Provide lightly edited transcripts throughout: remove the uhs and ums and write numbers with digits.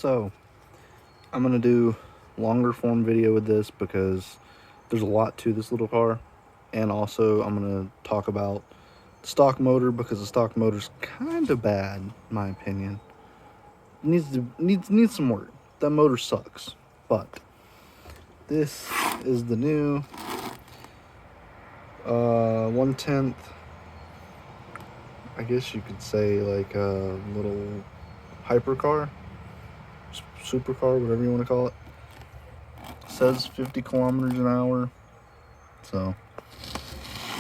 So, I'm going to do longer form video with this because there's a lot to this little car. And also, I'm going to talk about the stock motor because the stock motor's kind of bad, in my opinion. Needs some work. That motor sucks. But this is the new 1/10, I guess you could say, like a little hypercar, supercar, whatever you want to call it. Says 50 kilometers an hour, so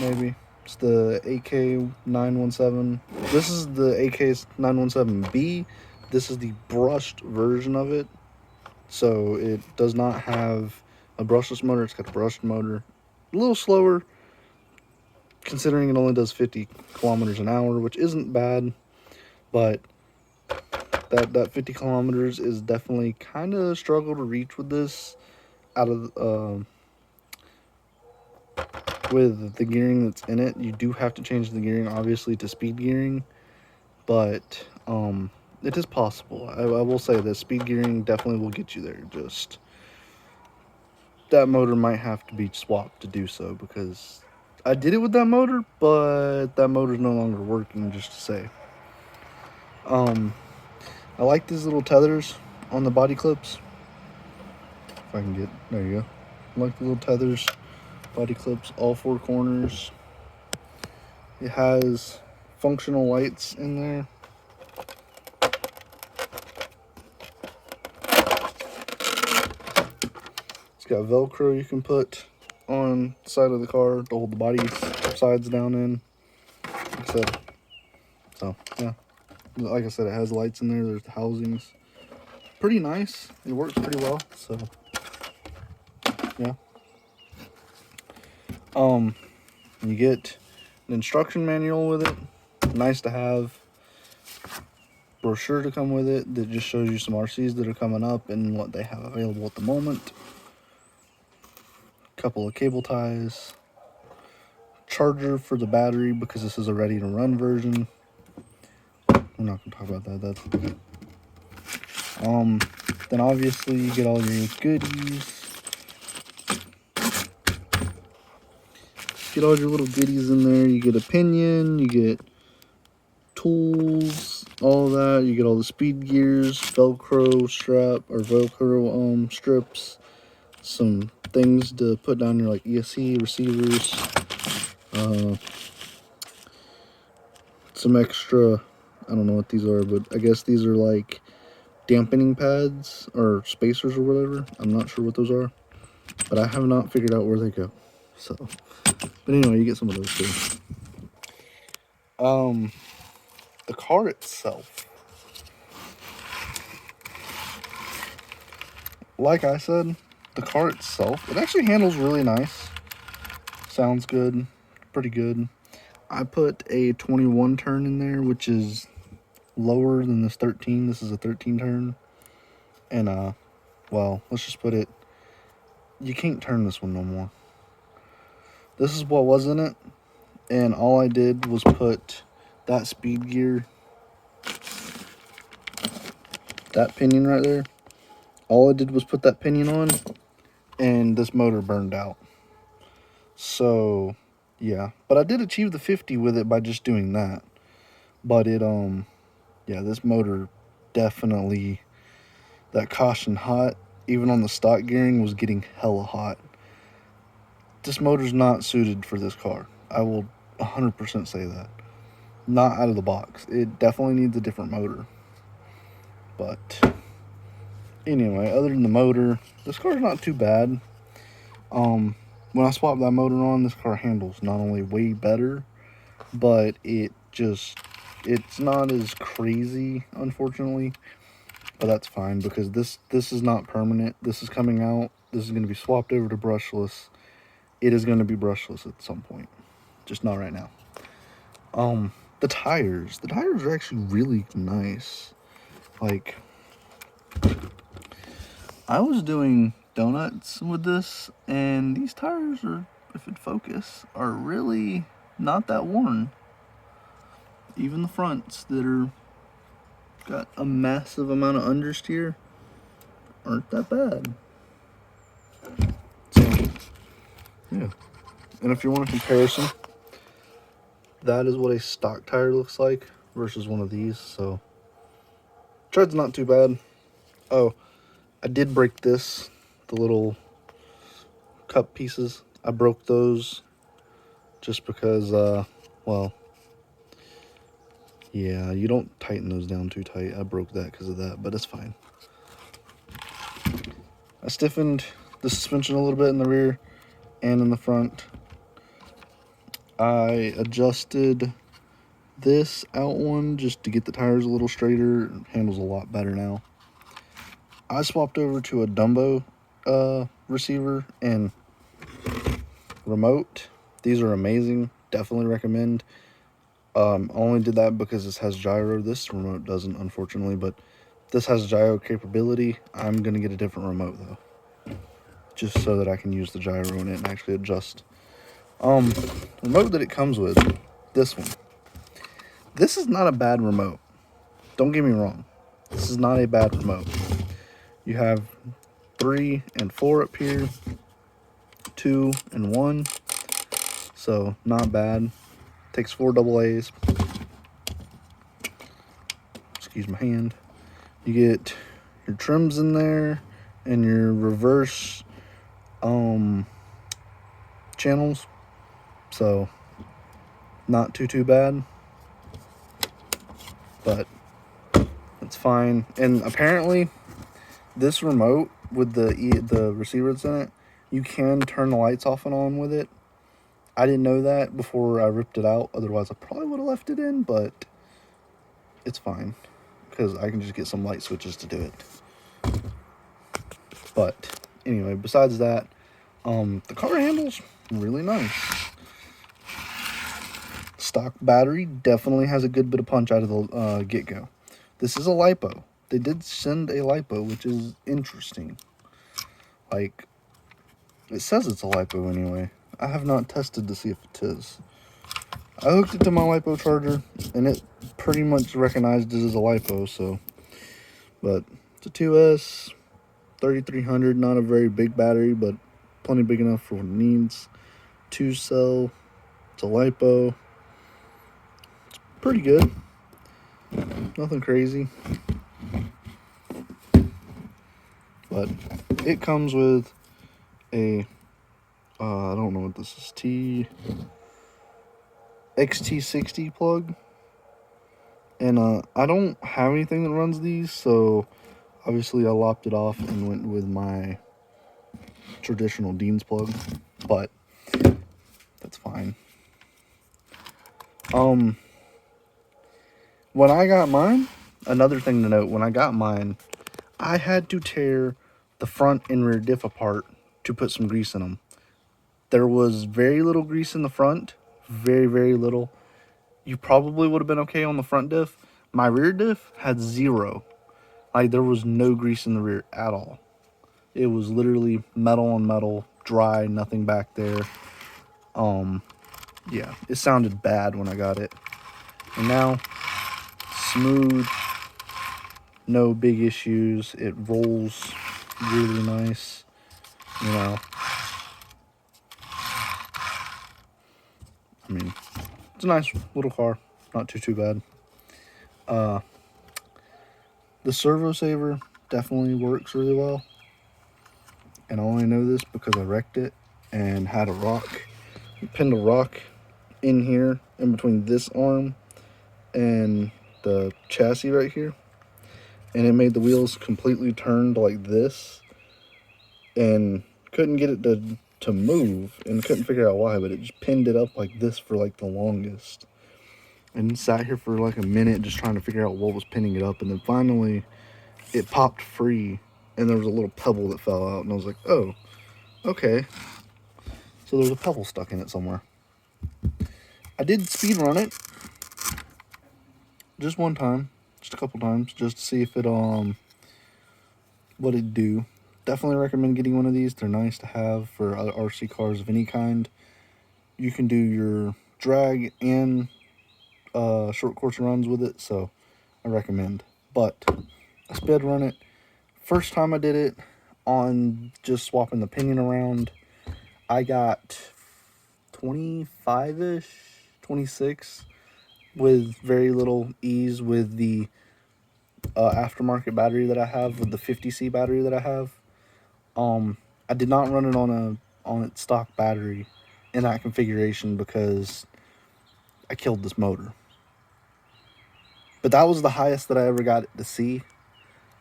maybe. It's the Ak-917. This is the Ak-917b. This is the brushed version of it, so it does not have a brushless motor. It's got a brushed motor, a little slower considering it only does 50 kilometers an hour, which isn't bad, but that 50 kilometers is definitely kind of a struggle to reach with this out of with the gearing that's in it. You do have to change the gearing, obviously, to speed gearing, but it is possible. I will say that speed gearing definitely will get you there. Just that motor might have to be swapped to do so, because I did it with that motor, but that motor's no longer working, just to say. I like these little tethers on the body clips. If I can get, there you go. I like the little tethers, body clips, all four corners. It has functional lights in there. It's got Velcro you can put on the side of the car to hold the body sides down in. Like I said, so yeah. Like I said, it has lights in there. There's the housings. Pretty nice. It works pretty well. So yeah. You get an instruction manual with it. Nice to have. Brochure to come with it that just shows you some RCs that are coming up and what they have available at the moment. Couple of cable ties. Charger for the battery because this is a ready to run version. We're not gonna talk about that. Then obviously you get all your goodies. Get all your little goodies in there. You get a pinion, you get tools, all of that. You get all the speed gears, Velcro strap or Velcro strips, some things to put down your like ESC receivers, some extra, I don't know what these are, but I guess these are like dampening pads or spacers or whatever. I'm not sure what those are, but I have not figured out where they go. So, but anyway, you get some of those too. The car itself, like I said, the car itself, it actually handles really nice. Sounds good, pretty good. I put a 21 turn in there, which is lower than this 13. This is a 13 turn. And, well, let's just put it, you can't turn this one no more. This is what was in it, and all I did was put that speed gear, that pinion right there. All I did was put that pinion on, and this motor burned out. So, yeah. But I did achieve the 50 with it by just doing that. But it, yeah, this motor definitely, that caution hot, even on the stock gearing, was getting hella hot. This motor's not suited for this car. I will 100% say that. Not out of the box. It definitely needs a different motor. But anyway, other than the motor, this car's not too bad. When I swap that motor on, this car handles not only way better, but it's not as crazy, unfortunately. But that's fine because this is not permanent. This is coming out. This is going to be swapped over to brushless. It is going to be brushless at some point, just not right now. The tires are actually really nice. Like, I was doing donuts with this, and these tires are, if it focus, are really not that worn. Even the fronts that are got a massive amount of understeer, aren't that bad. So, yeah. And if you want a comparison, that is what a stock tire looks like versus one of these. So, tread's not too bad. Oh, I did break this, the little cup pieces. I broke those just because, well, yeah, you don't tighten those down too tight. I broke that because of that, but it's fine. I stiffened the suspension a little bit in the rear and in the front. I adjusted this out one just to get the tires a little straighter. It handles a lot better now. I swapped over to a Dumbo receiver and remote. These are amazing. Definitely recommend. Only did that because this has gyro. This remote doesn't, unfortunately, but this has gyro capability. I'm going to get a different remote, though, just so that I can use the gyro in it and actually adjust. Remote that it comes with, this one. This is not a bad remote. Don't get me wrong. This is not a bad remote. You have 3 and 4 up here, 2 and 1, so not bad. Takes 4 AA's. Excuse my hand. You get your trims in there and your reverse channels, so not too bad, but it's fine. And apparently this remote with the receiver that's in it, you can turn the lights off and on with it. I didn't know that before I ripped it out. Otherwise, I probably would have left it in, but it's fine because I can just get some light switches to do it. But anyway, besides that, the car handles really nice. Stock battery definitely has a good bit of punch out of the get-go. This is a LiPo. They did send a LiPo, which is interesting. Like, it says it's a LiPo anyway. I have not tested to see if it is. I hooked it to my LiPo charger, and it pretty much recognized it as a LiPo, so. But it's a 2S, 3300, not a very big battery, but plenty big enough for what it needs. 2-cell, it's a LiPo. It's pretty good. Nothing crazy. But it comes with a, I don't know what this is, XT60 plug. And I don't have anything that runs these, so obviously I lopped it off and went with my traditional Dean's plug, but that's fine. When I got mine, another thing to note, when I got mine, I had to tear the front and rear diff apart to put some grease in them. There was very little grease in the front, very little. You probably would have been okay on the front diff. My rear diff had 0. Like, there was no grease in the rear at all. It was literally metal on metal, dry, nothing back there. Yeah, it sounded bad when I got it. And now, smooth, no big issues. It rolls really nice, you know. I mean, it's a nice little car, not too bad. The servo saver definitely works really well. And I only know this because I wrecked it and had a rock. I pinned a rock in here, in between this arm and the chassis right here. And it made the wheels completely turned like this. And couldn't get it to move, and couldn't figure out why, but it just pinned it up like this for like the longest. And sat here for like a minute just trying to figure out what was pinning it up. And then finally it popped free and there was a little pebble that fell out. And I was like, oh, okay. So there's a pebble stuck in it somewhere. I did speed run it just one time, just a couple times, just to see if it what it'd do. Definitely recommend getting one of these. They're nice to have for RC cars of any kind. You can do your drag and short course runs with it, so I recommend. But I sped run it, First time I did it on just swapping the pinion around, I got 25-ish, 26 with very little ease with the aftermarket battery that I have, with the 50C battery that I have. I did not run it on its stock battery in that configuration because I killed this motor. But that was the highest that I ever got it to see.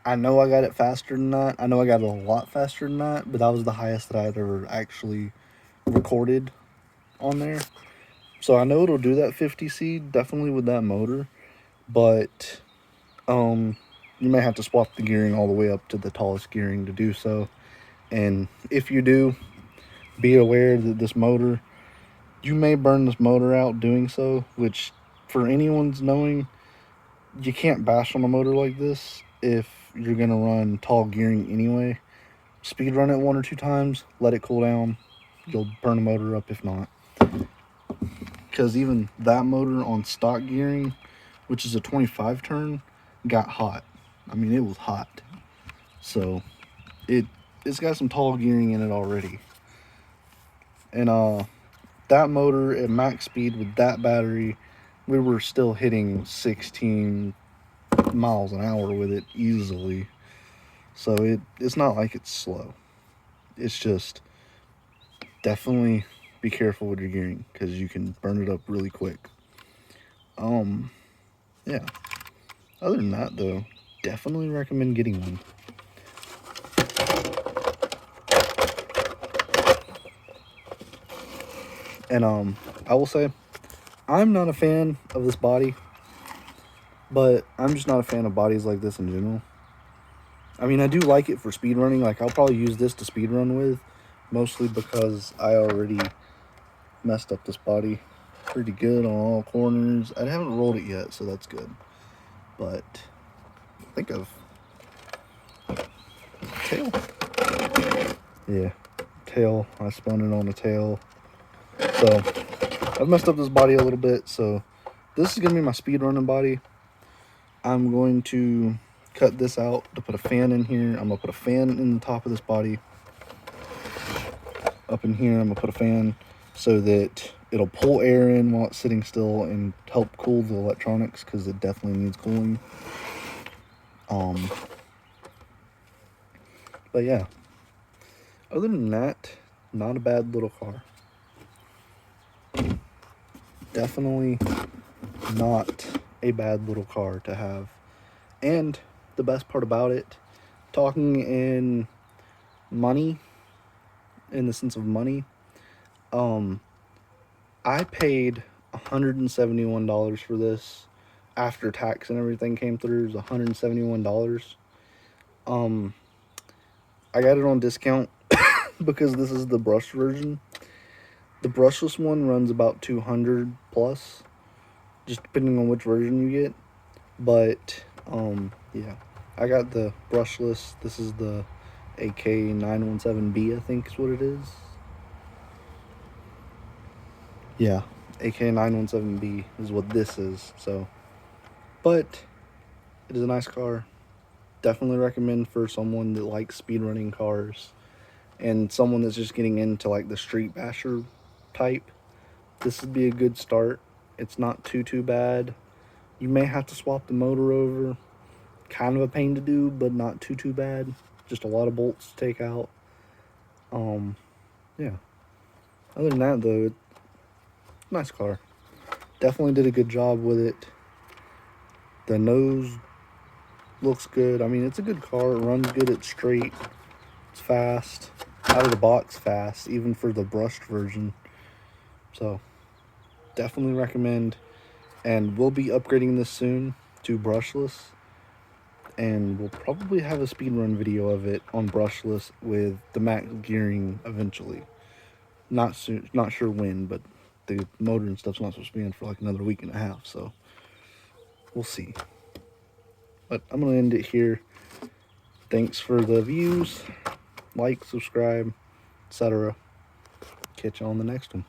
I know I got it faster than that. I know I got it a lot faster than that, but that was the highest that I had ever actually recorded on there. So I know it'll do that 50C definitely with that motor, but you may have to swap the gearing all the way up to the tallest gearing to do so. And if you do, be aware that this motor, you may burn this motor out doing so, which for anyone's knowing, you can't bash on a motor like this if you're going to run tall gearing anyway. Speed run it 1 or 2 times, let it cool down, you'll burn the motor up if not. Because even that motor on stock gearing, which is a 25 turn, got hot. I mean, it was hot. So it's got some tall gearing in it already. And that motor at max speed with that battery, we were still hitting 16 miles an hour with it easily. So it's not like it's slow. It's just definitely be careful with your gearing because you can burn it up really quick. Yeah. Other than that though, definitely recommend getting one. And I will say, I'm not a fan of this body, but I'm just not a fan of bodies like this in general. I mean, I do like it for speed running. Like, I'll probably use this to speed run with, mostly because I already messed up this body pretty good on all corners. I haven't rolled it yet, so that's good. But I think I've tail. Yeah, tail. I spun it on the tail. So I've messed up this body a little bit. So this is gonna be my speed running body. I'm going to cut this out to put a fan in here. I'm gonna put a fan in the top of this body. Up in here, I'm gonna put a fan so that it'll pull air in while it's sitting still and help cool the electronics, because it definitely needs cooling. But yeah, other than that, not a bad little car. Definitely not a bad little car to have. And the best part about it, talking in money, in the sense of money, I paid $171 for this. After tax and everything came through, it was $171. I got it on discount because this is the brushed version. The brushless one runs about 200 plus, just depending on which version you get. But yeah, I got the brushless. This is the Ak-917b, I think is what it is. Yeah, Ak-917b is what this is. So, but it is a nice car. Definitely recommend for someone that likes speedrunning cars and someone that's just getting into like the street basher type. This would be a good start. It's not too bad. You may have to swap the motor over. Kind of a pain to do, but not too bad. Just a lot of bolts to take out. Yeah. Other than that though, nice car. Definitely did a good job with it. The nose looks good. I mean, it's a good car. It runs good. It's straight. It's fast. Out of the box fast, even for the brushed version. So, definitely recommend. And we'll be upgrading this soon to brushless. And we'll probably have a speedrun video of it on brushless with the max gearing eventually. Not soon, not sure when, but the motor and stuff's not supposed to be in for like another week and a half, so we'll see. But I'm gonna end it here. Thanks for the views. Like, subscribe, etc. Catch you on the next one.